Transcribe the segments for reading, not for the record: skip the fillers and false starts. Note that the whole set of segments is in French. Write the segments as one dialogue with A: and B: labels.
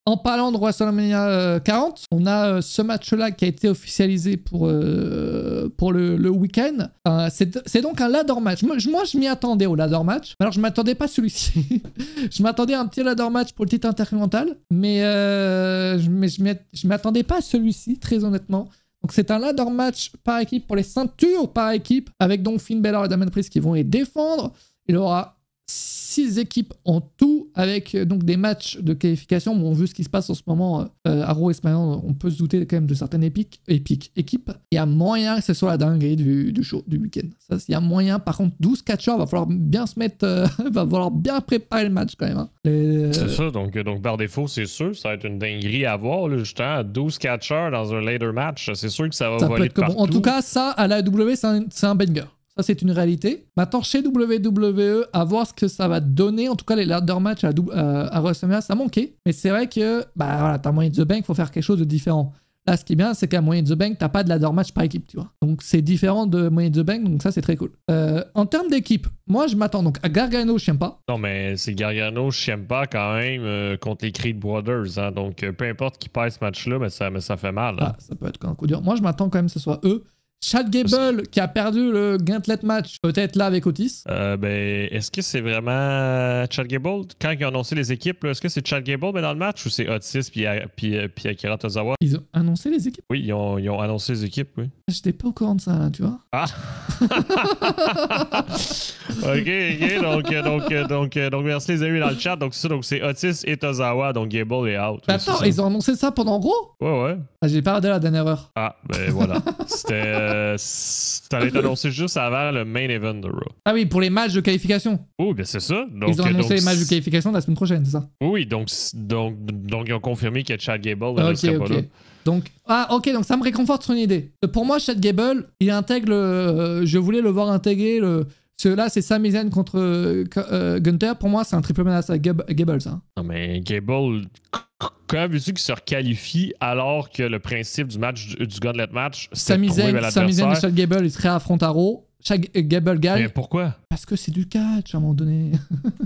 A: En parlant de WrestleMania 40, on a ce match-là qui a été officialisé pour le week-end. C'est donc un ladder match. Moi, je m'y attendais au ladder match. Alors, je m'attendais pas à celui-ci. Je m'attendais à un petit ladder match pour le titre intercontinental. Mais je m'attendais pas à celui-ci, très honnêtement. Donc, c'est un ladder match par équipe pour les ceintures par équipe. Avec donc Finn Balor et Damian Priest qui vont les défendre. Il y aura 6 équipes en tout avec donc des matchs de qualification. Bon, vu ce qui se passe en ce moment à Raw et SmackDown, on peut se douter quand même de certaines épiques équipes. Il y a moyen que ce soit la dinguerie du show, du week-end. Ça, il y a moyen. Par contre, 12 catcheurs, va falloir bien se mettre... va falloir bien préparer le match quand même. Hein.
B: C'est ça, donc par défaut, c'est sûr, ça va être une dinguerie à voir. Là, justement, 12 catcheurs dans un later match, c'est sûr que ça va voler de partout.
A: Bon. En tout cas, ça, à la AEW, c'est un banger. Ça, c'est une réalité. Maintenant, chez WWE, à voir ce que ça va donner. En tout cas, les ladder matchs à WrestleMania, ça manquait. Mais c'est vrai que, bah voilà, t'as Money in the Bank, il faut faire quelque chose de différent. Là, ce qui est bien, c'est qu'à Money in the Bank, t'as pas de ladder match par équipe, tu vois. Donc, c'est différent de Money in the Bank, donc ça, c'est très cool. En termes d'équipe, moi, je m'attends donc à Gargano, Ciampa.
B: Non, mais c'est Gargano, Ciampa quand même contre les Creed Brothers. Hein. Donc, peu importe qui perd ce match-là, mais ça fait mal. Hein.
A: Ah, ça peut être un coup dur. Moi, je m'attends quand même que ce soit eux. Chad Gable qui a perdu le Gauntlet match, peut-être là avec Otis.
B: Est-ce que c'est vraiment Chad Gable? Quand ils ont annoncé les équipes, est-ce que c'est Chad Gable dans le match ou c'est Otis puis Akira Tozawa?
A: Ils ont annoncé les équipes?
B: Oui, ils ont annoncé les équipes, oui.
A: J'étais pas au courant de ça, là, tu vois.
B: Ah! OK. Donc, merci les amis dans le chat. Donc, c'est Otis et Tozawa. Donc, Gable est out.
A: Mais attends, ils ont annoncé ça pendant Raw?
B: Ouais.
A: Ah, j'ai pas regardé la dernière heure.
B: Ah, ben voilà. Ça allait être annoncé juste avant le main event de Raw.
A: Ah oui, pour les matchs de qualification.
B: Oui, ben c'est ça. Donc,
A: ils ont annoncé les matchs de qualification la semaine prochaine, c'est ça?
B: Oui, donc ils ont confirmé que Chad Gable ne serait pas là.
A: Donc, ok, donc ça me réconforte son idée. Pour moi, Chad Gable, il intègre je voulais le voir intégrer Ceux-là, c'est Sami Zayn contre Gunther. Pour moi, c'est un triple menace à Gable, ça.
B: Non, mais Gable, comment veux-tu qu'il se requalifie alors que le principe du match, du Gauntlet match, c'est de trouver l'adversaire?
A: Sami Zayn et Chad Gable, ils se réaffrontent à Raw. Gable gagne.
B: Mais pourquoi?
A: Parce que c'est du catch à un moment donné.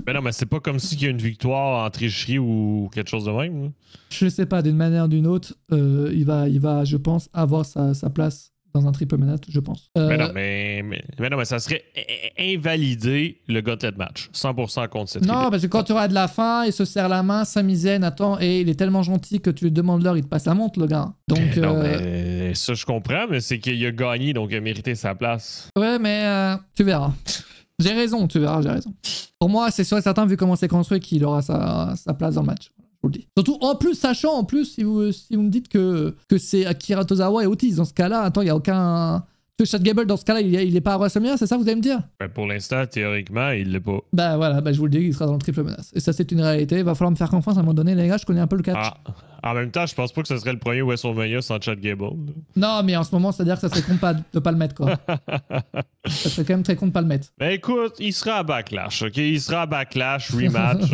B: Mais non, mais c'est pas comme s'il y a une victoire en tricherie ou quelque chose de même. Là.
A: Je sais pas, d'une manière ou d'une autre, il va, je pense, avoir sa place dans un triple menace, je pense.
B: Mais non, mais ça serait invalider le Gauntlet match. 100% contre cette
A: Non, parce que quand tu auras de la fin, il se serre la main, Sami Zayn, attends, et il est tellement gentil que tu lui demandes l'heure, il te passe la montre, le gars. Donc,
B: non, mais ça, je comprends, mais c'est qu'il a gagné, donc il a mérité sa place.
A: Ouais, mais tu verras. J'ai raison, tu verras, j'ai raison. Pour moi, c'est sûr et certain, vu comment c'est construit, qu'il aura sa place dans le match. Je vous le dis. Surtout, sachant, si vous me dites que c'est Akira Tozawa et Otis, dans ce cas-là, attends, il n'y a aucun... Chad Gable, dans ce cas-là, il est pas à WrestleMania, c'est ça, vous allez me dire?
B: Ben pour l'instant, théoriquement, il l'est pas.
A: Bah voilà, je vous le dis, il sera dans le triple menace. Et ça, c'est une réalité. Il va falloir me faire confiance à un moment donné, les gars, je connais un peu le catch.
B: En même temps, je pense pas que ce serait le premier WrestleMania sans Chad Gable.
A: Non, mais en ce moment, c'est-à-dire que ça serait con de pas le mettre, quoi. Ça serait quand même très con de pas le mettre.
B: Ben écoute, il sera à Backlash, ok? Il sera à Backlash, rematch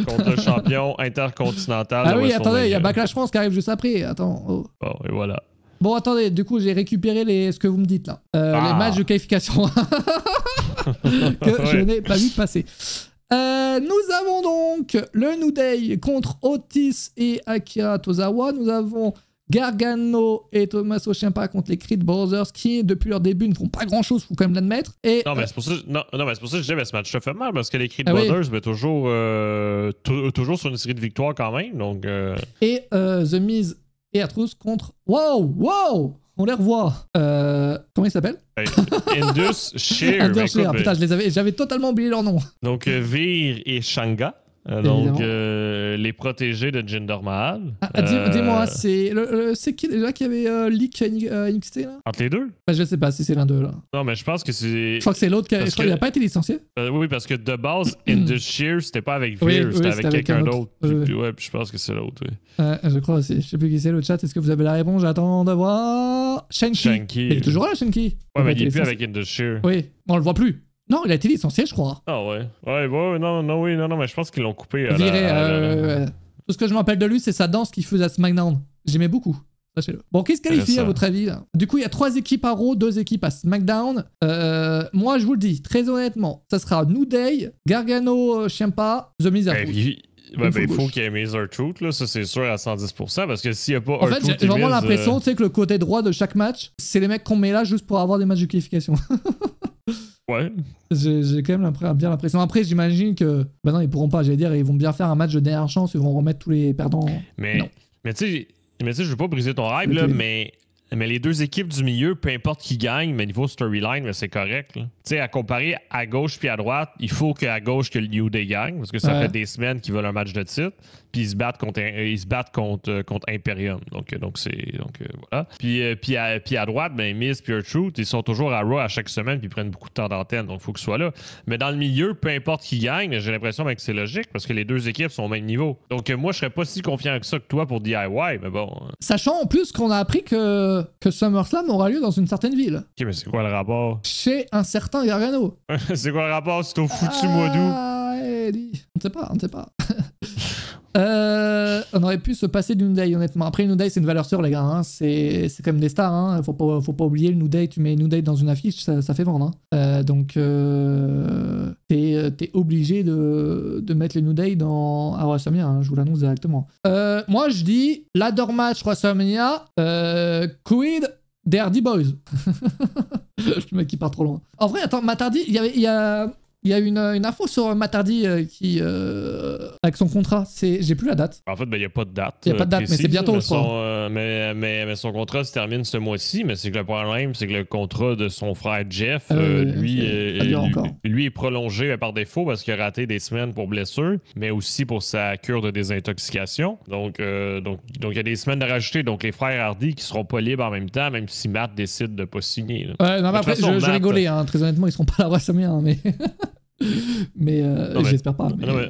B: contre le champion intercontinental.
A: Ah oui, attendez, il y a Backlash France qui arrive juste après. Attends. Oh.
B: Bon, et voilà.
A: Bon, attendez, du coup, j'ai récupéré ce que vous me dites là. Les matchs de qualification que je n'ai pas vu passer. Nous avons donc le New Day contre Otis et Akira Tozawa. Nous avons Gargano et Tommaso Ciampa contre les Creed Brothers qui, depuis leur début, ne font pas grand-chose, faut quand même l'admettre. Et,
B: non, mais c'est pour ça que je dis, ce match, ça fait mal parce que les Creed Brothers, mais toujours sur une série de victoires quand même. Donc,
A: Et The Miz et R-Truth contre... Wow! On les revoit. Comment ils s'appellent?
B: Indus Shear.
A: Indus Shear, putain, j'avais totalement oublié leur nom.
B: Donc, Veer et Shanga. Donc, les protégés de Jinder Mahal.
A: Dis-moi, c'est qui déjà qui avait leak NXT là?
B: Entre les deux?
A: Je sais pas si c'est l'un d'eux là.
B: Non, mais je pense que c'est.
A: Je crois que c'est l'autre je crois qu'il n'a pas été licencié.
B: Oui, parce que de base, Indus Shear, c'était pas avec Veer, c'était avec quelqu'un d'autre. Ouais, puis je pense que c'est l'autre, oui.
A: Je crois aussi. Je sais plus qui c'est le chat. Est-ce que vous avez la réponse? J'attends de voir. Shanky. Il est toujours là, Shanky.
B: Ouais, mais il est plus avec Indus Shear.
A: Oui, on le voit plus. Non, il a été licencié, je crois.
B: Ah ouais. Non, mais je pense qu'ils l'ont coupé.
A: Tout ce que je me rappelle de lui, c'est sa danse qu'il faisait à SmackDown. J'aimais beaucoup. Sachez-le. Bon, qui se qualifie à votre avis là? Du coup, il y a 3 équipes à Raw, 2 équipes à SmackDown. Moi, je vous le dis, très honnêtement, ça sera New Day, Gargano, Ciampa, The Miz, R-Truth.
B: il faut qu'il y ait Mazer Truth, là, ça c'est sûr à 110%, parce que s'il n'y a pas
A: en fait, j'ai vraiment l'impression que le côté droit de chaque match, c'est les mecs qu'on met là juste pour avoir des matchs de qualification.
B: Ouais.
A: J'ai quand même bien l'impression. Après, j'imagine que. Bah non, ils pourront pas, j'allais dire, ils vont bien faire un match de dernière chance, ils vont remettre tous les perdants.
B: Mais tu sais, je veux pas briser ton rêve, là, mais les deux équipes du milieu, peu importe qui gagne, mais niveau storyline, c'est correct. Tu sais, à comparer à gauche puis à droite, il faut qu'à gauche que le New Day gagne, parce que ça fait des semaines qu'ils veulent un match de titre, puis ils se battent contre Imperium. Donc voilà. Puis à droite, ben Miz puis R-Truth, ils sont toujours à Raw à chaque semaine, puis ils prennent beaucoup de temps d'antenne, donc il faut qu'ils soient là. Mais dans le milieu, peu importe qui gagne, j'ai l'impression que c'est logique, parce que les deux équipes sont au même niveau. Donc moi, je serais pas si confiant que ça que toi pour DIY, mais bon.
A: Sachant en plus qu'on a appris que SummerSlam aura lieu dans une certaine ville.
B: Ok, mais c'est quoi le rapport?
A: Chez un certain Gargano.
B: C'est quoi le rapport? C'est au foutu mois d'août.
A: On ne sait pas. On aurait pu se passer du New Day, honnêtement. Après, le New Day, c'est une valeur sûre, les gars. Hein. C'est quand même des stars. Hein. Faut pas oublier le New Day. Tu mets New Day dans une affiche, ça fait vendre. Hein. Donc, t'es obligé de mettre le New Day à WrestleMania. Hein. Je vous l'annonce directement. Moi, je dis ladder match WrestleMania, Creed, des Hardy Boys. Le mec qui part trop loin. En vrai, attends, Matardi, il y a une info sur Matardi avec son contrat. J'ai plus la date.
B: En fait, il n'y a pas de date.
A: Il n'y a pas de date,
B: précise,
A: mais c'est bientôt, je crois.
B: Mais son contrat se termine ce mois-ci, mais c'est que le problème, c'est que le contrat de son frère Jeff, lui est prolongé par défaut parce qu'il a raté des semaines pour blessure, mais aussi pour sa cure de désintoxication. Donc il y a des semaines de rajouter. Donc, les frères Hardy qui seront pas libres en même temps, même si Matt décide de pas signer.
A: Ouais, non, mais après, je rigolais. Hein, très honnêtement, ils seront pas là à WrestleMania, hein, mais... mais j'espère pas. Mais...
B: Non, mais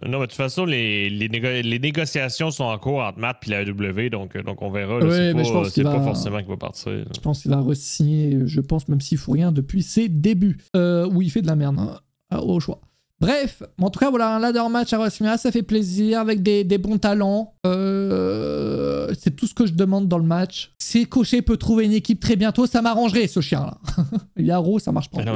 B: de toute façon, les négociations sont en cours entre Matt et la AEW, donc on verra. Là, c'est pas forcément qu'il va partir.
A: Je pense qu'il va re-signer, je pense, même s'il faut rien depuis ses débuts, où il fait de la merde, hein, au choix. Bref, en tout cas, voilà, un ladder match à WrestleMania, ça fait plaisir, avec des bons talents. C'est tout ce que je demande dans le match. Si Cochet peut trouver une équipe très bientôt, ça m'arrangerait, ce chien-là. Il y a Raw, ça marche pas.
B: Non,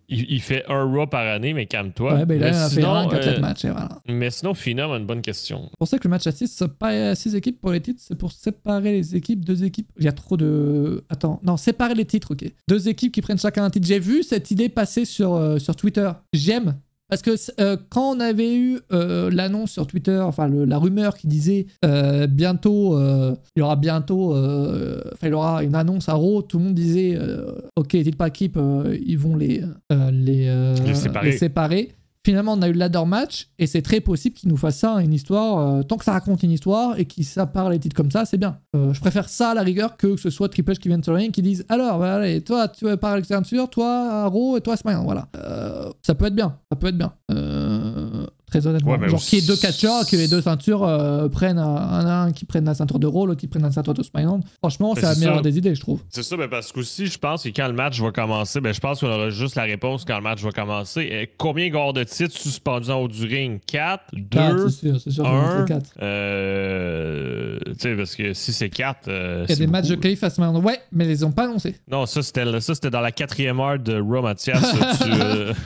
B: il fait un Raw par année, mais calme-toi.
A: Ouais, ben là, il a fait un 4 matchs, et voilà.
B: Mais sinon, Phenom a une bonne question.
A: C'est pour ça que le match à 6, c'est pas 6 équipes pour les titres, c'est pour séparer les équipes, 2 équipes. Il y a trop de... Attends, non, séparer les titres, ok. 2 équipes qui prennent chacun un titre. J'ai vu cette idée passer sur Twitter. J'aime. Parce que quand on avait eu l'annonce sur Twitter, enfin la rumeur qui disait bientôt, il y aura une annonce à Raw, tout le monde disait ok, titre par équipe, ils vont les séparer. Finalement, on a eu le ladder match et c'est très possible qu'ils nous fassent ça, une histoire. Tant que ça raconte une histoire et qu'ils séparent les titres comme ça, c'est bien. Je préfère ça à la rigueur que ce soit Triple H qui vienne sur le ring qui disent alors, bah, allez, toi, tu veux parler avec ceinture, toi, Raw et toi, SmackDown. Voilà. Ça peut être bien. Très honnêtement. Ouais, genre qu'il y ait 2 catcheurs, que les 2 ceintures prennent un qui prenne la ceinture de Raw, l'autre qui prenne la ceinture de SmackDown. Franchement, c'est la meilleure des idées, je trouve.
B: C'est ça, mais parce qu'aussi, je pense que quand le match va commencer, je pense qu'on aura juste la réponse quand le match va commencer. Et combien de titres suspendus en haut du ring? 4, 2,
A: 4, c'est sûr
B: 1.
A: 4.
B: Tu sais, parce que si c'est 4,
A: il y a des matchs de qualif à SmackDown. Ouais, mais ils les ont pas annoncés.
B: Non, ça c'était dans la 4e heure de Raw, Mathias.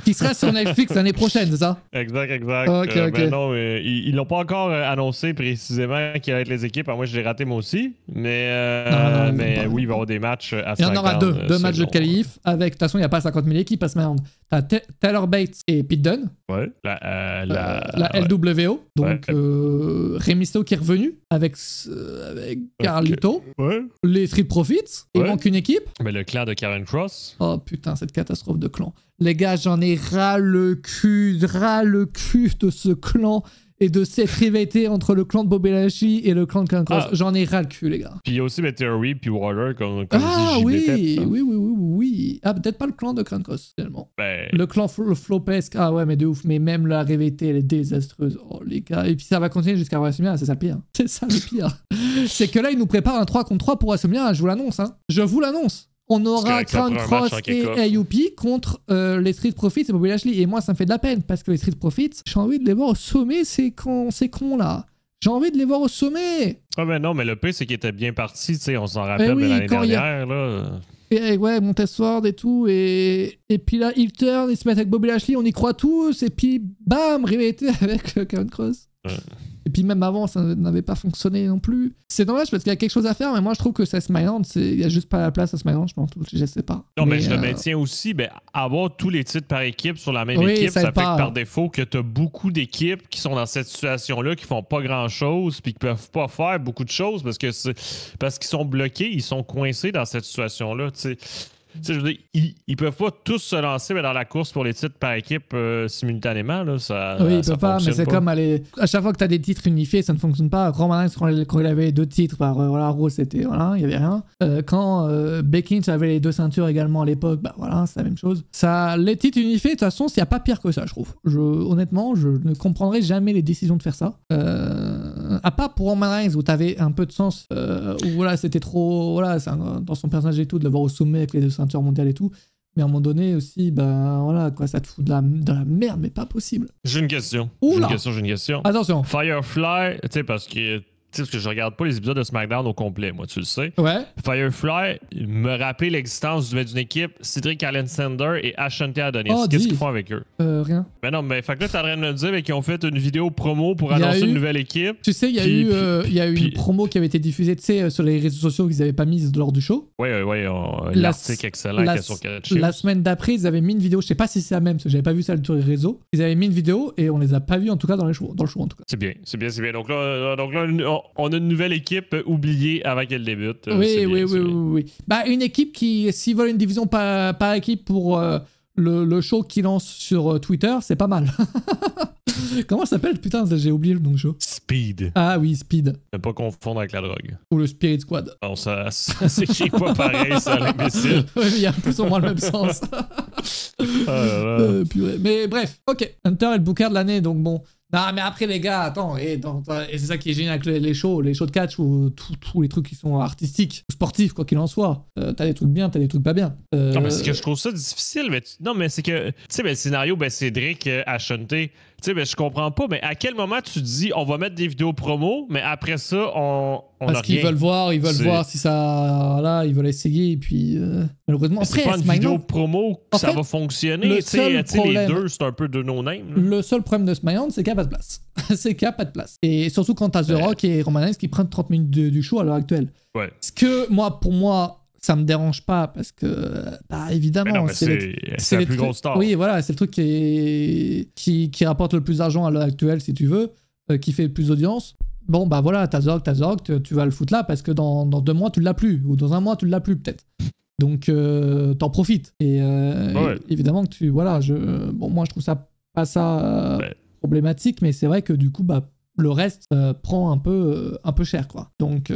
A: Qui sera sur Netflix l'année prochaine, c'est ça?
B: Exact.
A: Ok.
B: Ben non, ils l'ont pas encore annoncé précisément qui allaient être les équipes. Alors moi, je l'ai raté moi aussi. Mais oui, il va y avoir des matchs à SmackDown.
A: Il y en aura 2 matchs de qualif. De toute façon, il n'y a pas 50 000 équipes à SmackDown. T'as Tyler Bates et Pete Dunne.
B: Ouais.
A: La LWO. Donc, Rey Mysterio qui est revenu avec Carlito.
B: Ouais.
A: Les Street Profits. Il manque une équipe.
B: Mais le clan de Karen Cross.
A: Oh putain, cette catastrophe de clan. Les gars, j'en ai ras le cul de ce clan et de cette rivalité entre le clan de Bobby Lashley et le clan de Karen Cross. J'en ai ras le cul, les gars.
B: Puis il y a aussi Theory puis Waller comme
A: oui. Ah, peut-être pas le clan de Karen Cross, finalement. Le clan Flopesque. Ah ouais, mais de ouf. Mais même la rivalité, elle est désastreuse. Oh, les gars. Et puis ça va continuer jusqu'à WrestleMania, c'est ça le pire. C'est ça le pire. C'est que là, ils nous préparent un 3 contre 3 pour WrestleMania, je vous l'annonce. Hein. Je vous l'annonce. On aura Crown Cross et AUP contre les Street Profits et Bobby Lashley. Et moi, ça me fait de la peine parce que les Street Profits, j'ai envie de les voir au sommet, ces cons là. J'ai envie de les voir au sommet.
B: Ah ben non, mais le pire, c'est qu'il était bien parti, tu sais, on s'en rappelle
A: oui,
B: l'année
A: quand
B: dernière, là.
A: Et ouais, Montesford et tout, et puis là, il turn, il se met avec Bobby Lashley, on y croit tous, et puis bam, rivalité avec Kevin Cross.
B: Ouais.
A: Et puis même avant, ça n'avait pas fonctionné non plus. C'est dommage parce qu'il y a quelque chose à faire, mais moi je trouve que ça SmackDown, il y a juste pas la place à SmackDown, je pense, je sais pas.
B: Non, mais je le maintiens aussi, ben, avoir tous les titres par équipe sur la même
A: Oui,
B: équipe, ça fait
A: pas.
B: que par défaut que t'as beaucoup d'équipes qui sont dans cette situation-là, qui font pas grand-chose, puis qui peuvent pas faire beaucoup de choses parce qu'ils sont bloqués, ils sont coincés dans cette situation-là, tu sais. Je veux dire, ils peuvent pas tous se lancer dans la course pour les titres par équipe simultanément. Là,
A: oui, ils peuvent pas, mais c'est comme à chaque fois que tu as des titres unifiés, ça ne fonctionne pas. Roman Reigns, quand il avait 2 titres, voilà, Raw, c'était, voilà, il y avait rien. Quand Becky Lynch avait les 2 ceintures également à l'époque, bah voilà, c'est la même chose. Les titres unifiés, de toute façon, il n'y a pas pire que ça, je trouve. Honnêtement, je ne comprendrai jamais les décisions de faire ça. À part pour Roman Reigns, où tu avais un peu de sens, où voilà, c'était trop, voilà, dans son personnage et tout, de le voir au sommet avec les 2 ceintures mondiales et tout. Mais à un moment donné aussi, ben voilà, quoi, ça te fout de la merde, mais pas possible.
B: J'ai une question. J'ai une question.
A: Attention.
B: Firefly, tu sais, parce que je regarde pas les épisodes de SmackDown au complet, moi, tu le sais.
A: Ouais.
B: Firefly me rappelle l'existence d'une équipe, Cedric Alexander et Ashante Adonis.
A: Oh,
B: qu'est-ce qu'ils font avec eux?
A: Rien.
B: Ben non, mais fait que là, t'es en train de me dire qu'ils ont fait une vidéo promo pour annoncer une nouvelle équipe.
A: Tu sais, il y a eu une promo qui avait été diffusée, tu sais, sur les réseaux sociaux qu'ils n'avaient pas mise lors du show.
B: Oui, l'article excellent qui est sur Catch.
A: La semaine d'après, ils avaient mis une vidéo, je sais pas si c'est la même, parce que j'avais pas vu ça sur les réseaux. Ils avaient mis une vidéo et on les a pas vus en tout cas dans le show en tout cas.
B: C'est bien. Donc là, on a une nouvelle équipe oubliée avant qu'elle débute.
A: Oui. Bah, une équipe qui, s'ils veulent une division par équipe pour le show qu'ils lancent sur Twitter, c'est pas mal. Comment ça s'appelle? Putain, j'ai oublié le nom du show.
B: Speed.
A: Ah oui, Speed.
B: Ne pas confondre avec la drogue.
A: Ou le Spirit Squad.
B: Non, ça s'écrit pas pareil, ça, l'imbécile.
A: Oui, mais il y a plus ou moins le même sens. Mais bref, ok. Hunter est le booker de l'année, donc bon. Non, mais après, les gars, attends, et c'est ça qui est génial avec les shows de catch ou tous les trucs qui sont artistiques ou sportifs, quoi qu'il en soit. T'as des trucs bien, t'as des trucs pas bien.
B: Non, mais c'est que je trouve ça difficile. Non, mais c'est que, tu sais, le scénario, Cédric Ashante, tu sais, je comprends pas, mais à quel moment tu te dis, on va mettre des vidéos promo, mais après ça, on
A: parce qu'ils veulent voir si ça. Là, ils veulent essayer, et puis. Malheureusement,
B: après, c'est pas une vidéo promo que ça va fonctionner. Tu sais, les deux, c'est un peu de no-name.
A: Le seul problème de SmackDown, c'est qu'il n'y a pas de place. C'est qu'il n'y a pas de place. Et surtout quand t'as The Rock et Roman Reigns qui prennent 30 minutes du show à l'heure actuelle.
B: Ouais.
A: Ce que, pour moi, ça me dérange pas parce que, évidemment,
B: c'est la plus grosse star.
A: Oui, voilà, c'est le truc qui rapporte le plus d'argent à l'heure actuelle, si tu veux, qui fait le plus d'audience. Bon, bah voilà, t'as The Rock, tu vas le foutre là parce que dans 2 mois, tu l'as plus. Ou dans 1 mois, tu l'as plus, peut-être. Donc, t'en profites. Et évidemment que moi, je trouve ça pas ça problématique, mais c'est vrai que du coup, le reste prend un peu cher, quoi. Donc,
B: qui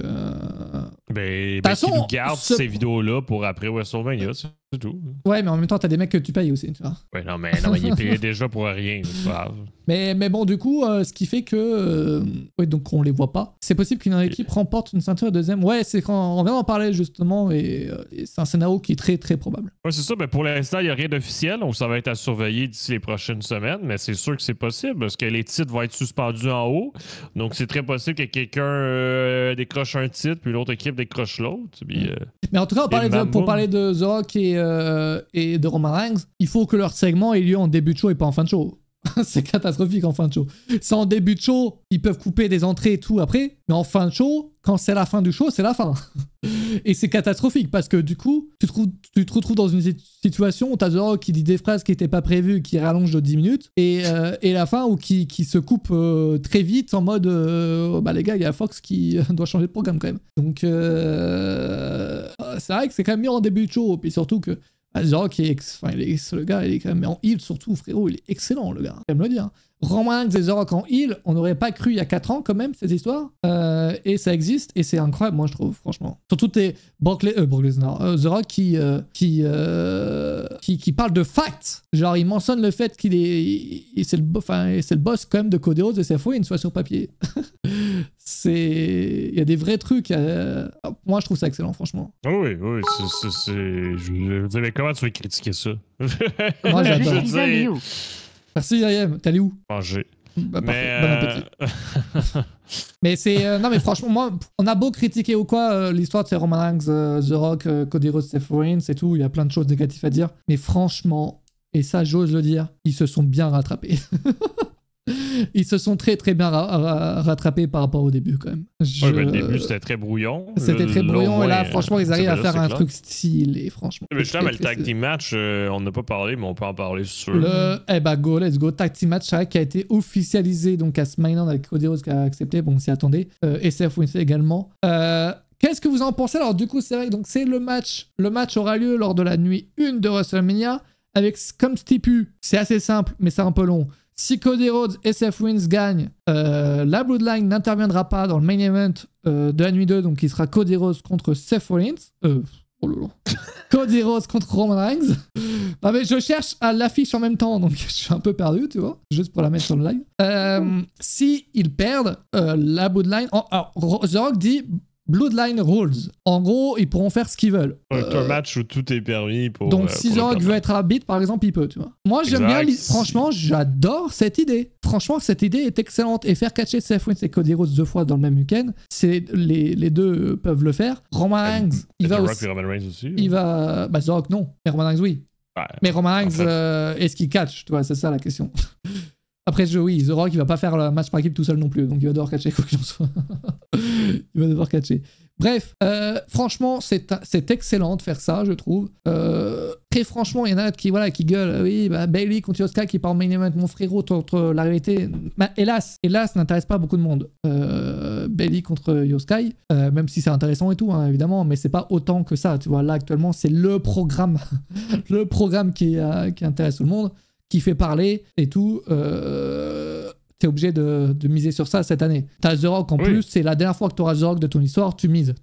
B: nous garde ces vidéos-là pour après WrestleMania, c'est tout.
A: Ouais, mais en même temps, t'as des mecs que tu payes aussi, tu vois.
B: Ouais, non, mais il est payé déjà pour rien, c'est pas grave.
A: Mais bon, du coup, ce qui fait que... oui, donc on les voit pas. C'est possible qu'une équipe remporte une ceinture deuxième. Ouais, c'est quand on vient d'en parler, justement, et c'est un scénario qui est très, très probable.
B: Ouais, c'est ça. Mais pour l'instant, il n'y a rien d'officiel, donc ça va être à surveiller d'ici les prochaines semaines, mais c'est sûr que c'est possible, parce que les titres vont être suspendus en haut, donc c'est très possible que quelqu'un décroche un titre, puis l'autre équipe décroche l'autre. Puis,
A: mais en tout cas, pour parler de The Rock et de Roman Reigns, il faut que leur segment ait lieu en début de show et pas en fin de show. C'est catastrophique en fin de show. C'est en début de show, ils peuvent couper des entrées et tout après, mais en fin de show, quand c'est la fin du show, c'est la fin. Et c'est catastrophique parce que du coup, tu te retrouves dans une situation où t'as The Rock qui dit des phrases qui n'étaient pas prévues, qui rallongent de 10 minutes, et la fin où qui se coupe très vite en mode les gars, il y a Fox qui doit changer de programme quand même. Donc c'est vrai que c'est quand même mieux en début de show, puis surtout que The Rock, le gars, il est quand même en heal, surtout, frérot, il est excellent, le gars, j'aime le dire. Roman Reigns et The Rock en heal, on n'aurait pas cru il y a 4 ans, quand même, cette histoire. Et ça existe, et c'est incroyable, moi, je trouve, franchement. Surtout Brock Lesnar, The Rock qui parle de facts. Genre, il mentionne le fait qu'il est... c'est le boss, quand même, de Cody Rhodes, et c'est faux, une fois sur papier. Il y a des vrais trucs. Moi, je trouve ça excellent, franchement.
B: Oui. Je veux dire, mais comment tu veux critiquer ça?
A: Moi, j'adore. Merci, Yayem. T'es allé où?
B: Manger.
A: Bah, parfait, bon appétit. Mais c'est... non mais franchement, moi, on a beau critiquer ou quoi, l'histoire de ces Roman Reigns, The Rock, Cody Rhodes, Seth Rollins et tout, il y a plein de choses négatives à dire. Mais franchement, et ça j'ose le dire, ils se sont bien rattrapés. Ils se sont très très bien rattrapés par rapport au début quand même.
B: Le début c'était très brouillon.
A: C'était très brouillon et là franchement ils arrivent à faire un truc stylé franchement.
B: Mais justement le tag team match, on n'a pas parlé mais on peut en parler sur.
A: Let's go tag team match qui a été officialisé donc à SmackDown avec Cody Rhodes qui a accepté, bon on s'y attendait, et Seth Rollins également. Qu'est-ce que vous en pensez? Alors du coup c'est vrai donc c'est le match aura lieu lors de la nuit 1 de WrestleMania avec comme stipu, c'est assez simple mais c'est un peu long. Si Cody Rhodes et Seth Rollins gagnent, la Bloodline n'interviendra pas dans le main event de la nuit 2, donc il sera Cody Rhodes contre Seth Rollins. Cody Rhodes contre Roman Reigns. Non mais je cherche à l'affiche en même temps, donc je suis un peu perdu, tu vois, juste pour la mettre sur le live. Si ils perdent, la Bloodline... Alors, The Rock dit... Bloodline Rules. En gros, ils pourront faire ce qu'ils veulent.
B: Un match où tout est permis pour.
A: Donc, si The Rock veut être arbitre, par exemple, il peut, tu vois. Moi, j'aime bien. Franchement, j'adore cette idée. Franchement, cette idée est excellente. Et faire catcher Seth Rollins et Cody Rhodes 2 fois dans le même week-end, c'est les deux peuvent le faire. Roman Reigns, il va aussi.
B: Roman Reigns aussi.
A: Il va. Bah, The Rock, non. Mais Roman Reigns, oui. Ouais, mais Roman Reigns, est-ce qu'il catch? Tu vois, c'est ça la question. Après, oui, The Rock, il va pas faire le match par équipe tout seul non plus, donc il va devoir catcher quoi qu'il en soit. Il va devoir catcher. Bref, franchement, c'est excellent de faire ça, je trouve. Très franchement, il y en a qui gueulent. Oui, bah, Bayley contre Yoska qui part en main event, mon frérot, contre la réalité. Bah, hélas, n'intéresse pas beaucoup de monde. Bayley contre Yoskai, même si c'est intéressant et tout, hein, évidemment, mais c'est pas autant que ça. Tu vois, là, actuellement, c'est le programme, qui intéresse tout le monde, qui fait parler et tout. T'es obligé de miser sur ça cette année. T'as The Rock en plus, c'est la dernière fois que t'auras The Rock de ton histoire, tu mises,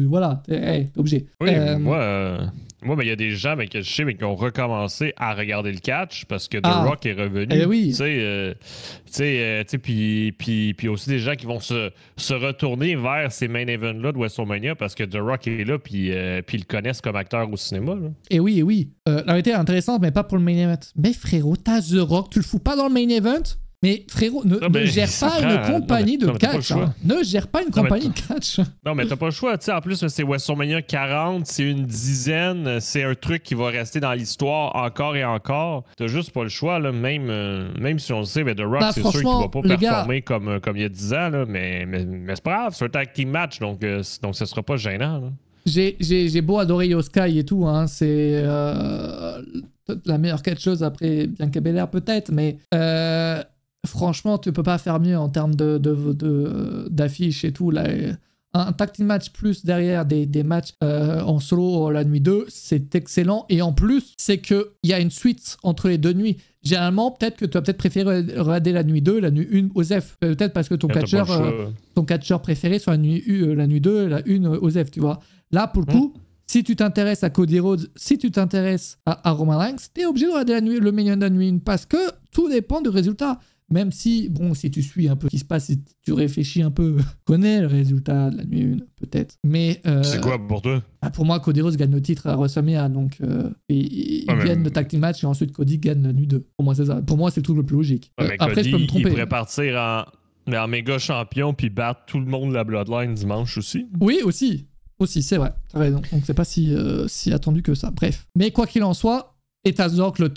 A: voilà, t'es obligé.
B: Oui, moi, il y a des gens que je sais qui ont recommencé à regarder le catch parce que The Rock est revenu.
A: Oui.
B: Puis aussi des gens qui vont se retourner vers ces main events-là de WrestleMania parce que The Rock est là puis ils le connaissent comme acteur au cinéma. Là.
A: Et oui. La vérité est intéressante, mais pas pour le main event. Mais frérot, t'as The Rock, tu le fous pas dans le main event? Mais frérot, ne gère pas une compagnie de catch. Ne gère pas une compagnie de catch.
B: Non, mais t'as pas le choix. Tu sais, en plus, c'est WrestleMania 40, c'est une dizaine, c'est un truc qui va rester dans l'histoire encore et encore. T'as juste pas le choix, là. Même si on le sait, mais The Rock, c'est sûr qu'il va pas performer comme il y a 10 ans, là, mais c'est pas grave, c'est un tag team match, donc ça sera pas gênant. Là.
A: J'ai beau adorer Yoskai et tout, hein, c'est la meilleure catcheuse après Bianca Belair peut-être, mais franchement, tu peux pas faire mieux en termes d'affiches et tout. Là, un tag team match plus derrière des matchs en solo la nuit 2, c'est excellent. Et en plus, c'est qu'il y a une suite entre les deux nuits. Généralement, peut-être que tu vas préférer regarder la nuit 2, la nuit 1 Osef. Peut-être parce que ton catcheur préféré sur la nuit 2 et la 1 Osef, tu vois. Là, pour le coup, si tu t'intéresses à Cody Rhodes, si tu t'intéresses à Roman Reigns, t'es obligé de regarder le main event de la nuit 1 parce que tout dépend du résultat. Même si, bon, si tu suis un peu ce qui se passe, si tu réfléchis un peu, connais le résultat de la nuit 1, peut-être. Mais.
B: C'est quoi pour toi?
A: Pour moi, Cody Rhodes gagne le titre à WrestleMania, donc il gagne le tag team match et ensuite Cody gagne la nuit 2. Pour moi, c'est ça. Pour moi, c'est tout le plus logique. Après,
B: Cody,
A: je peux me tromper.
B: Il pourrait partir en méga champion puis battre tout le monde de la Bloodline dimanche aussi.
A: Oui, aussi, c'est vrai. T'as raison. Donc, c'est pas si attendu que ça. Bref. Mais quoi qu'il en soit, et t'as The Rock, le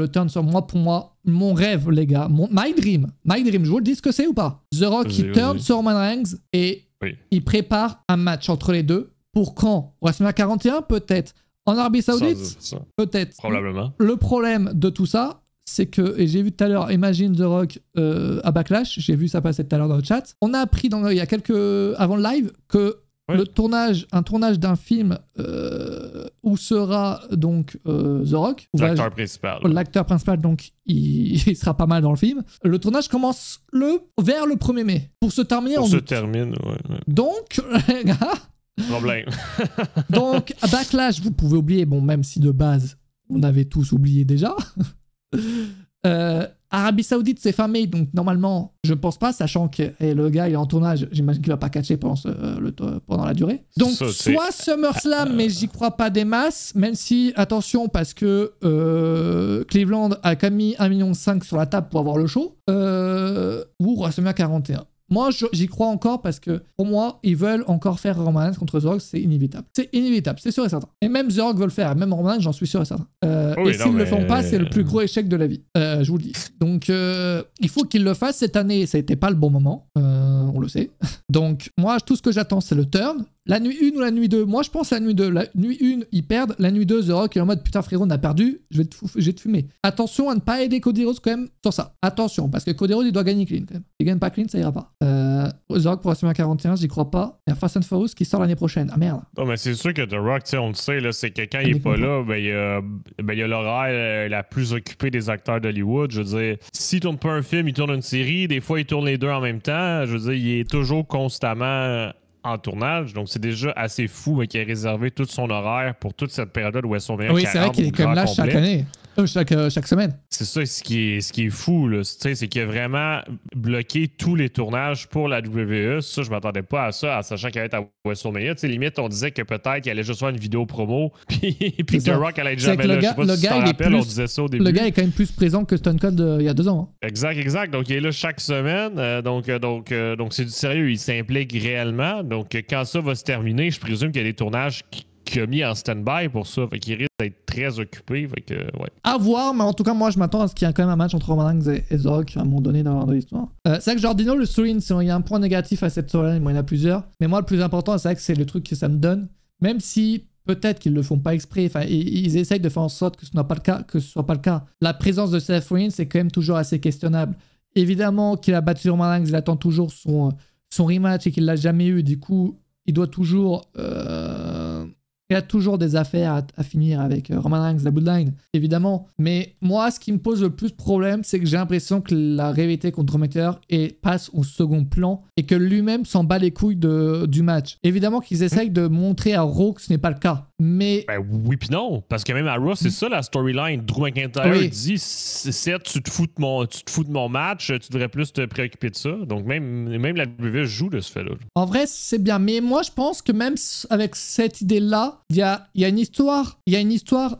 A: turn sur moi, pour moi, mon rêve, les gars, my dream, je vous le dis ce que c'est ou pas. The Rock qui turn sur Roman Reigns et il prépare un match entre les deux. Pour quand? WrestleMania 41 peut-être. En Arabie Saoudite peut-être.
B: Probablement.
A: Le problème de tout ça, c'est que, et j'ai vu tout à l'heure, Imagine The Rock à Backlash, j'ai vu ça passer tout à l'heure dans le chat, on a appris il y a avant le live que un tournage d'un film où sera donc The Rock.
B: L'acteur principal.
A: L'acteur principal, donc il sera pas mal dans le film. Le tournage commence vers le 1er mai. Pour se terminer en août. Donc, les gars...
B: Problème.
A: Donc, Backlash, vous pouvez oublier, bon, même si de base, on avait tous oublié déjà. Arabie Saoudite, c'est fin mai, donc normalement, je pense pas, sachant que le gars il est en tournage, j'imagine qu'il va pas catcher pendant la durée. Donc,
B: Ça,
A: soit SummerSlam, mais j'y crois pas des masses, même si, attention, parce que Cleveland a quand même mis 1,5 million sur la table pour avoir le show, ou WrestleMania 41. Moi, j'y crois encore parce que, pour moi, ils veulent encore faire Roman Reigns contre The Rock, c'est inévitable. C'est inévitable, c'est sûr et certain. Et même The Rock veut le faire, même Roman Reigns, j'en suis sûr et certain. Et s'ils ne le font pas, c'est le plus gros échec de la vie. Je vous le dis. Donc, il faut qu'ils le fassent cette année. Ça n'était pas le bon moment, on le sait. Donc, moi, tout ce que j'attends, c'est le turn. La nuit 1 ou la nuit 2, moi je pense à la nuit 2. La nuit 1, ils perdent. La nuit 2, The Rock est en mode putain frérot, on a perdu, je vais te fumer. Attention à ne pas aider Cody Rhodes quand même sur ça. Attention, parce que Cody Rhodes il doit gagner clean quand même. Il gagne pas clean, ça ira pas. The Rock pour WrestleMania 41, j'y crois pas. Il y a Fast and Furious qui sort l'année prochaine. Ah merde.
B: Non, mais c'est sûr que The Rock, on le sait, là, c'est que quand il est pas là, il y a l'horaire la plus occupée des acteurs d'Hollywood. Je veux dire, s'il tourne pas un film, il tourne une série. Des fois, il tourne les deux en même temps. Je veux dire, il est toujours constamment en tournage, donc c'est déjà assez fou qu'il ait réservé tout son horaire pour toute cette période où elles sont meilleures.
A: Oui, c'est vrai qu'il est quand même là chaque année, chaque semaine.
B: C'est ça ce qui est fou, là, c'est qu'il a vraiment bloqué tous les tournages pour la WWE. Ça, je m'attendais pas à ça, en sachant qu'il allait être à WrestleMania. Limite, on disait que peut-être qu'il allait juste faire une vidéo promo, puis The Rock allait être jamais là. Je sais pas si tu t'en rappelles, on disait ça au début.
A: Le gars est quand même plus présent que Stone Cold il y a 2 ans. Hein.
B: Exact. Donc, il est là chaque semaine. Donc c'est du sérieux. Il s'implique réellement. Donc, quand ça va se terminer, je présume qu'il y a des tournages qu'il a mis en stand-by pour ça. Fait qu'il risque d'être très occupé. Fait que, ouais.
A: À voir, mais en tout cas, moi, je m'attends à ce qu'il y ait quand même un match entre Roman Reigns et The Rock à un moment donné dans l'histoire. C'est vrai que Jordino, le storyline, il y a un point négatif à cette storyline, il y en a plusieurs. Mais moi, le plus important, c'est vrai que c'est le truc que ça me donne. Même si peut-être qu'ils le font pas exprès, enfin, ils essayent de faire en sorte que ce soit pas le cas. La présence de Seth Rollins, c'est quand même toujours assez questionnable. Évidemment qu'il a battu Roman Reigns, il attend toujours son rematch et qu'il l'a jamais eu. Du coup, il doit toujours... il y a toujours des affaires à finir avec Roman Reigns, la Bloodline, évidemment. Mais moi, ce qui me pose le plus de problème, c'est que j'ai l'impression que la rivalité contre Drew McIntyre passe au second plan et que lui-même s'en bat les couilles du match. Évidemment qu'ils essayent de montrer à Raw que ce n'est pas le cas. Mais...
B: Ben oui pis non, parce que même à Raw, c'est ça la storyline. Drew McIntyre dit, certes, tu te fous de mon match, tu devrais plus te préoccuper de ça. Donc même la WWE joue de ce fait-là.
A: En vrai, c'est bien. Mais moi, je pense que même avec cette idée-là, il y a une histoire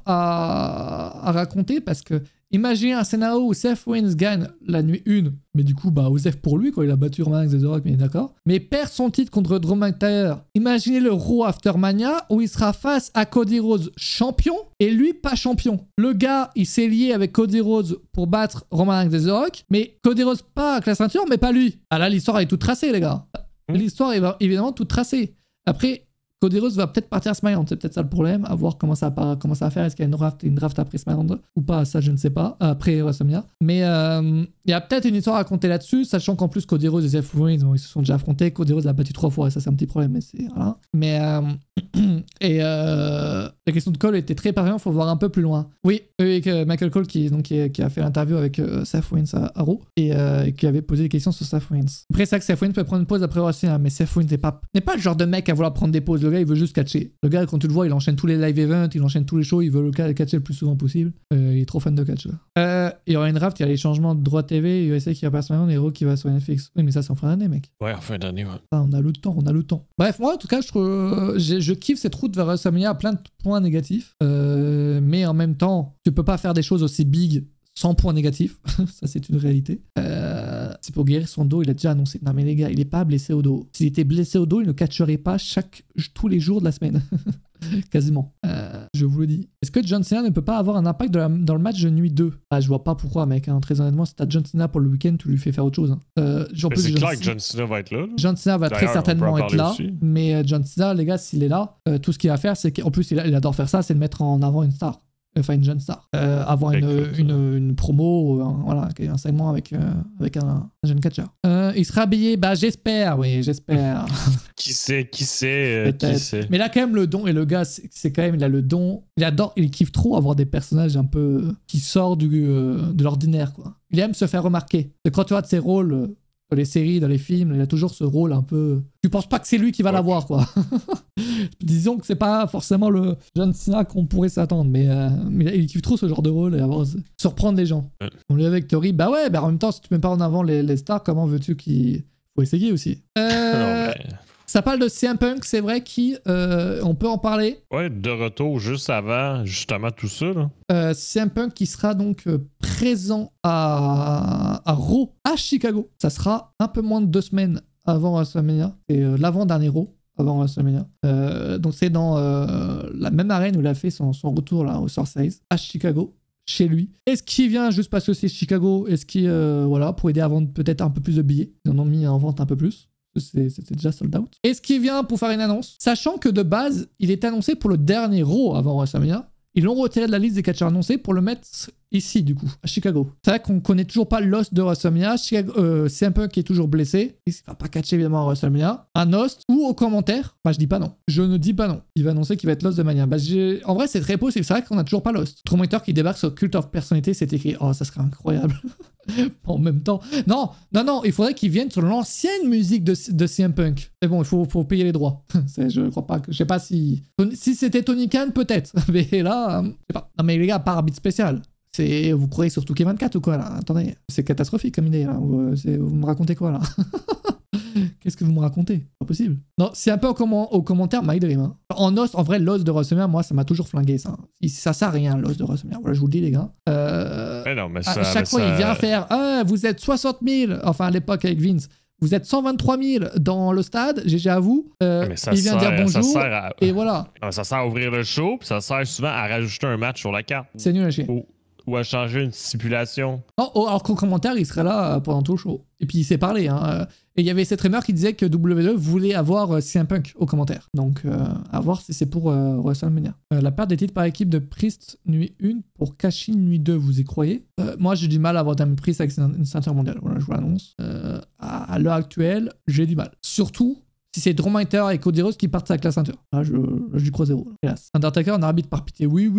A: à raconter parce que imaginez un scénario où Seth Rollins gagne la nuit 1, mais du coup, Osef pour lui, quand il a battu Roman Reigns et The Rock, mais d'accord, mais perd son titre contre Drew McIntyre. Imaginez le Raw After Mania où il sera face à Cody Rhodes champion et lui pas champion. Le gars, il s'est lié avec Cody Rhodes pour battre Roman Reigns et The Rock, mais Cody Rhodes pas avec la ceinture, mais pas lui. Ah là, l'histoire est toute tracée, les gars. L'histoire est évidemment toute tracée. Après, Cody Rhodes va peut-être partir à SmackDown, c'est peut-être ça le problème, à voir comment ça va faire, est-ce qu'il y a une draft après SmackDown ou pas, ça je ne sais pas, après WrestleMania. Mais il y a peut-être une histoire à raconter là-dessus, sachant qu'en plus Cody Rhodes et Seth Rollins, ils se sont déjà affrontés, Cody Rhodes l'a battu 3 fois, et ça c'est un petit problème, mais c'est... Voilà. Mais... la question de Cole était très pertinente, il faut voir un peu plus loin. Oui, avec Michael Cole qui a fait l'interview avec Seth Rollins à Raw et qui avait posé des questions sur Seth Rollins. Après, c'est vrai que Seth Rollins peut prendre une pause après WrestleMania, mais Seth Rollins n'est pas le genre de mec à vouloir prendre des pauses. Le gars, il veut juste catcher. Le gars, quand tu le vois, il enchaîne tous les live events, il enchaîne tous les shows, il veut le catcher le plus souvent possible. Il est trop fan de catch. Il y aura une draft, il y a les changements de droit TV, USA qui va pas sur SmackDown et Raw qui va sur Netflix. Oui, mais ça, c'est en fin d'année, mec.
B: Ouais, en fin d'année, ouais.
A: Ah, on a le temps. Bref, moi, en tout cas, je kiffe cette route vers WrestleMania à plein de points négatifs. Mais en même temps, tu peux pas faire des choses aussi big sans points négatifs. Ça, c'est une réalité. C'est pour guérir son dos, il a déjà annoncé. Non, mais les gars, il est pas blessé au dos. S'il était blessé au dos, il ne catcherait pas tous les jours de la semaine. Quasiment. Je vous le dis. Est-ce que John Cena ne peut pas avoir un impact dans le match de nuit 2 ? Ah, je vois pas pourquoi, mec. Hein. Très honnêtement, si t'as John Cena pour le week-end, tu lui fais faire autre chose. Hein.
B: C'est clair que John Cena va être là.
A: John Cena va très certainement être là. Aussi. Mais John Cena, les gars, s'il est là, tout ce qu'il va faire, c'est qu'en plus, il adore faire ça, c'est de mettre en avant une star. Enfin, une jeune star. Avoir une promo, voilà, un segment avec un jeune catcher. Il sera habillé, j'espère, oui, j'espère.
B: Qui sait.
A: Mais là, quand même, le don, et le gars, c'est quand même, il a le don, il kiffe trop avoir des personnages un peu qui sortent de l'ordinaire, quoi. Il aime se faire remarquer. Quand tu as de ses rôles, dans les séries, dans les films, il a toujours ce rôle un peu... Tu penses pas que c'est lui qui va l'avoir, quoi. Disons que c'est pas forcément le John Cena qu'on pourrait s'attendre, mais il kiffe trop ce genre de rôle et avoir... surprendre les gens. On lui avec Tori, bah ouais, bah en même temps, si tu mets pas en avant les stars, comment veux-tu qu'il... Faut essayer aussi. Ça parle de CM Punk, c'est vrai, qui, on peut en parler.
B: Ouais, de retour juste avant, justement, tout ça, là.
A: CM Punk qui sera donc présent à Raw, à Chicago. Ça sera un peu moins de 2 semaines avant WrestleMania. C'est l'avant-dernier Raw avant WrestleMania. Donc c'est dans la même arène où il a fait son retour là, au Surface, à Chicago, chez lui. Est-ce qu'il vient juste parce que c'est Chicago? Est-ce qu'il, voilà, pour aider à vendre peut-être un peu plus de billets? Ils en ont mis en vente un peu plus. C'était déjà sold out. Est-ce qu'il vient pour faire une annonce? Sachant que de base, il est annoncé pour le dernier Raw avant WrestleMania. Ils l'ont retiré de la liste des catcheurs annoncés pour le mettre ici, du coup, à Chicago. C'est vrai qu'on connaît toujours pas l'os de WrestleMania. CM Punk qui est toujours blessé. Il va pas catcher évidemment à WrestleMania. Un os ou au commentaire. Bah, je dis pas non. Je ne dis pas non. Il va annoncer qu'il va être l'os de Mania. Bah, en vrai, c'est très possible. C'est vrai qu'on a toujours pas l'os. Promoteur qui débarque sur Cult of Personality, c'est écrit. Oh, ça serait incroyable. En même temps. Non, il faudrait qu'il vienne sur l'ancienne musique de CM Punk. Mais bon, il faut payer les droits. Je crois pas que. Je sais pas si. Si c'était Tony Khan, peut-être. Mais là, je sais pas. Non, mais les gars, pas arbitre spécial. Vous croyez sur Touquet 24 ou quoi là? Attendez, c'est catastrophique comme idée là. Vous me racontez quoi là? Qu'est-ce que vous me racontez? Pas possible. Non, c'est un peu au commentaire My Dream. Hein. En os, en vrai, l'os de WrestleMania, moi, ça m'a toujours flingué ça. Ça sert à rien, l'os de WrestleMania. Voilà, je vous le dis, les gars.
B: Non, mais ça,
A: à chaque fois, il vient faire vous êtes 60 000, enfin à l'époque avec Vince. Vous êtes 123 000 dans le stade, GG à vous. Il vient dire bonjour. Et voilà.
B: Ça sert à ouvrir le show, puis ça sert souvent à rajouter un match sur la carte.
A: C'est nul à chier.
B: Ou à changer une stipulation.
A: Alors qu'au commentaire, il serait là pendant tout le show. Et puis il s'est parlé. Hein. Et il y avait cette rumeur qui disait que WWE voulait avoir CM Punk au commentaire. Donc à voir si c'est pour WrestleMania. La perte des titres par équipe de Priest nuit 1 pour Cashin nuit 2, vous y croyez? Moi j'ai du mal à avoir Damien Priest avec une ceinture mondiale. Voilà, je vous l'annonce. À l'heure actuelle, j'ai du mal. Surtout si c'est Drew McIntyre et Cody Rhodes qui partent avec la ceinture. Là, je crois zéro. Hélas. Undertaker, un arbitre par pitié. Oui.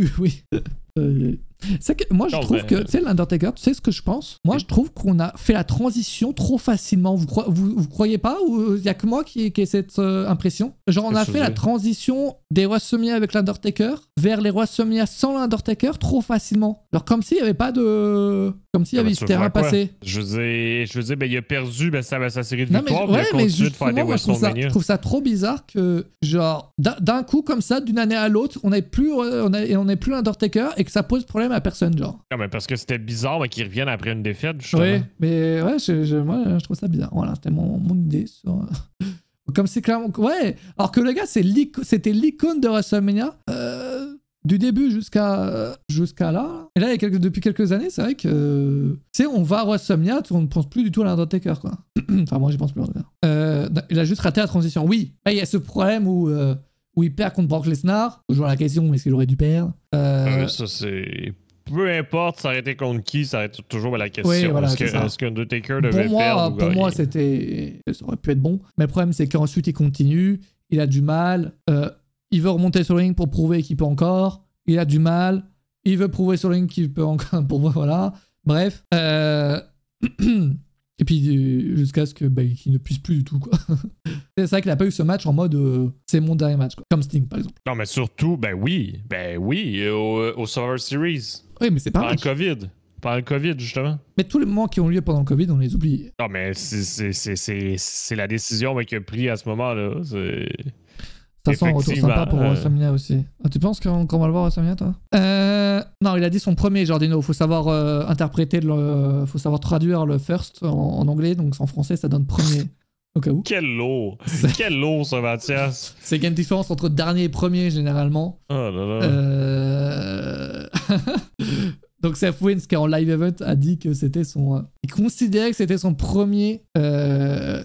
A: Moi, je trouve que, tu sais, l'Undertaker, tu sais ce que je pense? Moi, je trouve qu'on a fait la transition trop facilement. Vous croyez pas? Ou il y a que moi qui ai cette impression? Genre, on a fait la transition des WrestleMania avec l'Undertaker vers les WrestleMania sans l'Undertaker trop facilement. Alors, comme s'il n'y avait pas de... Comme s'il y avait ce terrain passé.
B: Je veux dire, ben, il a perdu sa série de victoires,
A: mais
B: il a continué de faire des WrestleMania.
A: Je trouve ça trop bizarre que, genre, d'un coup, comme ça, d'une année à l'autre, on n'est plus l'Undertaker et que ça pose problème à personne, genre.
B: Non, mais parce que c'était bizarre qu'ils reviennent après une défaite, justement.
A: Oui, mais ouais, moi, je trouve ça bizarre. Voilà, c'était mon idée sur... Comme c'est clairement... Ouais, alors que le gars, c'était l'icône de WrestleMania, du début jusqu'à là. Et là, depuis quelques années, c'est vrai que... Tu sais, on va à WrestleMania, on ne pense plus du tout à l'Undertaker, quoi. Enfin, moi, j'y pense plus à l'Undertaker. Il a juste raté la transition. Oui, il y a ce problème où il perd contre Brock Lesnar. Toujours la question, est-ce qu'il aurait dû perdre?
B: Ça, c'est... Peu importe, ça aurait été contre qui, ça aurait été toujours la question.
A: Oui, voilà,
B: est-ce qu'Undertaker devait perdre ou
A: Pour moi, ça
B: gagner?
A: aurait pu être bon. Mais le problème, c'est qu'ensuite, il continue. Il a du mal. Il veut remonter sur le ring pour prouver qu'il peut encore. Il a du mal. Il veut prouver sur le ring qu'il peut encore. Voilà. Bref. Et puis jusqu'à ce que qu'il ne puisse plus du tout, quoi. C'est vrai qu'il n'a pas eu ce match en mode c'est mon dernier match, quoi. Comme Sting, par exemple.
B: Non, mais surtout, ben oui, au Survivor Series.
A: Oui, mais c'est pas
B: Pendant le COVID, justement.
A: Mais tous les moments qui ont lieu pendant le COVID, on les oublie.
B: Non, mais c'est la décision qu'il a prise à ce moment-là.
A: Ça sent un retour sympa pour WrestleMania aussi. Ah, tu penses qu'on va le voir WrestleMania, toi? Non, il a dit son premier, Jordino. Faut savoir interpréter, faut savoir traduire le first en anglais, donc en français, ça donne premier. Au cas où.
B: Quel lourd! Quel lourd, ça, Mathias!
A: C'est qu'il y a une différence entre dernier et premier, généralement.
B: Oh là là.
A: Donc Seth Rollins, qui est en live event, a dit que c'était il considérait que c'était son premier main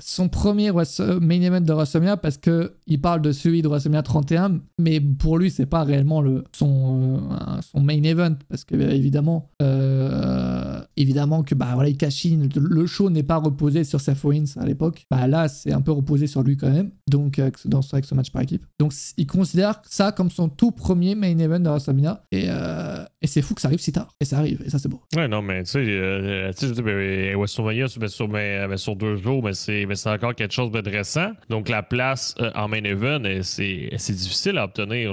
A: event de WrestleMania parce qu'il parle de celui de WrestleMania 31, mais pour lui, c'est pas réellement son main event parce que évidemment que il cash in, le show n'est pas reposé sur Seth Rollins à l'époque. Là, c'est un peu reposé sur lui quand même. Donc avec ce match par équipe. Donc il considère ça comme son tout premier main event de WrestleMania
B: Ouais.
A: Et c'est fou que ça arrive si tard. Et ça arrive, et ça c'est beau.
B: Ouais, non, mais tu sais, je dis, WrestleMania, sur 2 jours, mais c'est encore quelque chose de récent. Donc la place en main event, c'est difficile à obtenir.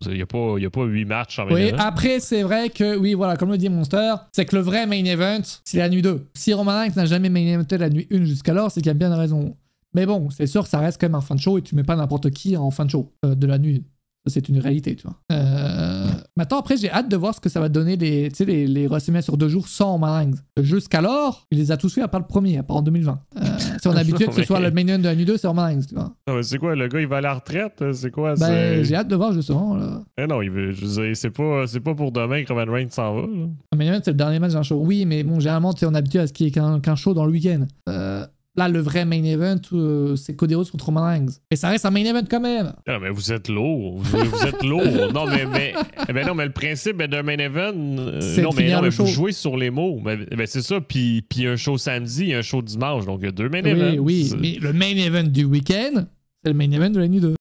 B: Il n'y a pas 8 matchs en main event.
A: Oui, après, c'est vrai que, oui, voilà, comme le dit Monster, c'est que le vrai main event, c'est la nuit 2. Si Roman Reigns n'a jamais main eventé la nuit 1 jusqu'alors, c'est qu'il y a bien une raison. Mais bon, c'est sûr, ça reste quand même un fin de show et tu mets pas n'importe qui en fin de show de la nuit. Ça, c'est une réalité, tu vois. Maintenant, après, j'ai hâte de voir ce que ça va donner les WrestleMania sur 2 jours sans Roman Reigns. Jusqu'alors, il les a tous fait à part le premier, à part en 2020. Si on est habitué que ce soit le main event de la nuit 2, c'est Roman Reigns, tu vois.
B: Non, mais c'est quoi, le gars, il va à la retraite? C'est quoi?
A: J'ai hâte de voir, justement. Là.
B: Non, je veux dire, c'est pas pour demain que Roman Reigns s'en va. Là.
A: Le main event, c'est le dernier match d'un show. Oui, mais bon, généralement, on est habitué à ce qu'il y ait qu'un show dans le week-end. Là, le vrai main event, c'est Cody Rhodes contre Roman Reigns. Et ça reste un main event quand même.
B: Non, mais vous êtes lourd. Vous êtes lourd. Non, mais le principe d'un main event, mais vous jouez sur les mots. Ben, c'est ça. Puis un show samedi, un show dimanche. Donc, il y a 2 main events.
A: Oui, mais le main event du week-end, c'est le main event de la nuit 2.